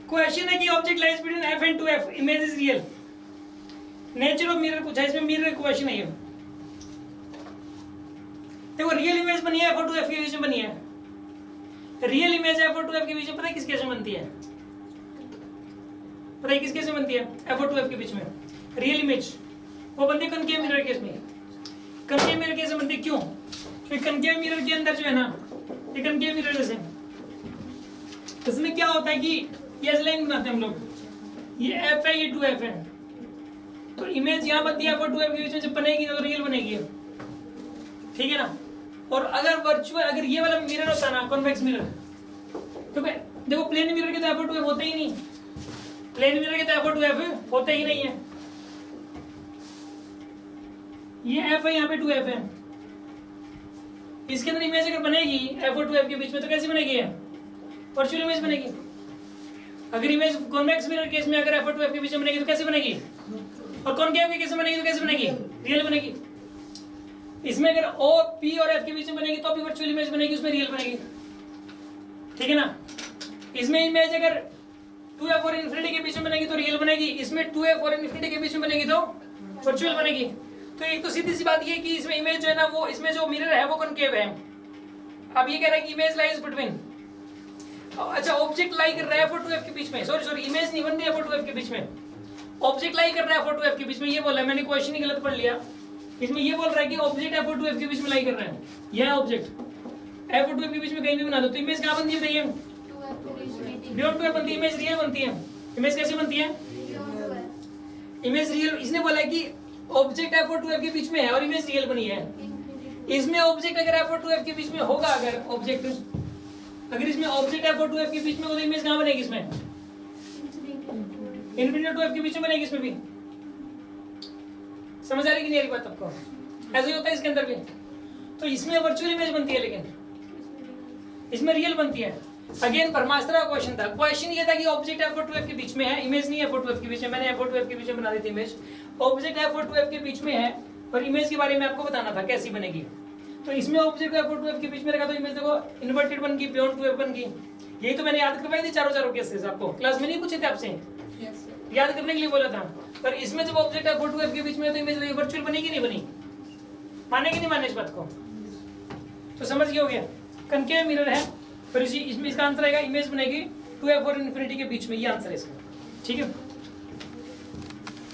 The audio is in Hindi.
क्वेश्चन है कि object lies between F and two F, image is real. Nature of mirror पूछा, इसमें मिरर क्वेश्चन है ये। देखो रियल इमेज बनी है एफ और टू एफ के बीच में बनी है। रियल इमेज एफ और टू एफ के बीच में पता है किस केस में बनती है? पता है किस केस में बनती है? एफ और टू एफ के बीच में रियल इमेज वो बनती है कनकेव मिरर केस में। कनकेव मिरर केस में बनती है, क्यों? क्योंकि कनकेव मिरर के अंदर जो है ना, ये कनकेव मिरर जैसे, इसमें क्या होता है कि ये लाइन बनाते हैं हम लोग, ये एफ है ये टू एफ है, तो इमेज यहाँ बनती है एफ और टू एफ के बीच में जब बनेगी तो रियल बनेगी, ठीक है ना। और अगर वर्चुअल, अगर ये वाला मिरर होता ना कॉन्वेक्स मिरर, तो देखो प्लेन मिरर के तो एफ और टू एफ होते ही नहीं, प्लेन मिरर के तो एफ और टू एफ होते ही नहीं है। ये एफ है, यहाँ पे टू एफ है, इसके अंदर इमेज अगर बनेगी एफ और टू एफ के बीच में तो कैसी बनेगी? वर्चुअल इमेज बनेगी। अगर इमेज कॉन्वेक्स मिरर केस में अगर एफ और टू एफ के बीच में बनेगी तो कैसे बनेगी? और कॉनकेव के केस में बनेगी तो कैसे बनेगी? रियल बनेगी। इसमें अगर ओ पी और एफ के बीच में बनेगी तो भी वर्चुअल इमेज बनेगी, उसमें रियल बनेगी, ठीक है ना। इसमें इमेज अगर टू एफ और इन्फिनिटी के बीच में बनेगी तो रियल बनेगी, इसमें टू एफ और इन्फिनिटी के बीच में बनेगी तो वर्चुअल बनेगी। तो एक तो सीधी सी बात ये कि इसमें इमेज जो है ना, वो इसमें जो मिरर है वो कॉनकेव है। अब ये कह रहा है कि इमेज लाइज बिटवीन, अच्छा ऑब्जेक्ट लाई कर रहा है एफ और टू एफ के बीच में, सॉरी इमेज नहीं बन रही है एफ और टू एफ के बीच में, ऑब्जेक्ट लाई कर रहा है एफ और टू एफ के बीच में। ये बोला है, मैंने क्वेश्चन ही गलत पढ़ लिया। इसमें ये बोल रहा है कि ऑब्जेक्ट एफ और टू एफ के बीच में लाई कर रहा है, यह ऑब्जेक्ट एफ और टू एफ के बीच में कहीं भी बना दो तो इमेज कहाँ बनती है बताइए? बियॉन्ड टू एफ बनती है, इमेज रियल बनती है। इमेज कैसे बनती है? Image real. इसने बोला है कि ऑब्जेक्ट एफ और टू एफ के बीच में है और इमेज रियल बनी है। इसमें ऑब्जेक्ट अगर एफ और टू एफ के बीच में होगा, अगर ऑब्जेक्ट अगर इसमें ऑब्जेक्ट एफ और टू एफ के बीच में होगा तो इमेज कहाँ बनेगी? इसमें इन्फिनिटी टू एफ के बीच में बनेगी। इसमें भी समझ आ रही कि नहीं आ रही बात आपको? ऐसा ही होता है इसके अंदर भी। तो इसमें वर्चुअल इमेज बनती है लेकिन इसमें रियल बनती है। अगेन ब्रह्मास्त्र का क्वेश्चन था, क्वेश्चन ये था कि ऑब्जेक्ट एफ और टू एफ के बीच में है, इमेज नहीं एफ और टू एफ के बीच में। मैंने एफ और टू एफ के बीच में बना दी थी इमेज, ऑब्जेक्ट एफ और टू एफ के बीच में है और इमेज के बारे में आपको बताना था कैसी बनेगी। तो इसमें ऑब्जेक्ट एफ और टू एफ के बीच में रखा तो इमेज देखो इन्वर्टेड बन गई, बियॉन्ड टू एफ बन गई। यही तो मैंने याद करवाई थी चारों केसेस आपको, क्लास में नहीं पूछे थे आपसे, याद करने के लिए बोला था। पर इसमें जब ऑब्जेक्ट एफ और टू एफ के बीच में तो इमेज वर्चुअल बनेगी नहीं बनी? मानेगी नहीं माने इस बात को? तो समझ गए हो गया, कनकेव मिरर है। फिर इसमें इसका आंसर आएगा इमेज बनेगी टू एफ और इन्फिनिटी के बीच में, ये आंसर है इसका, ठीक है।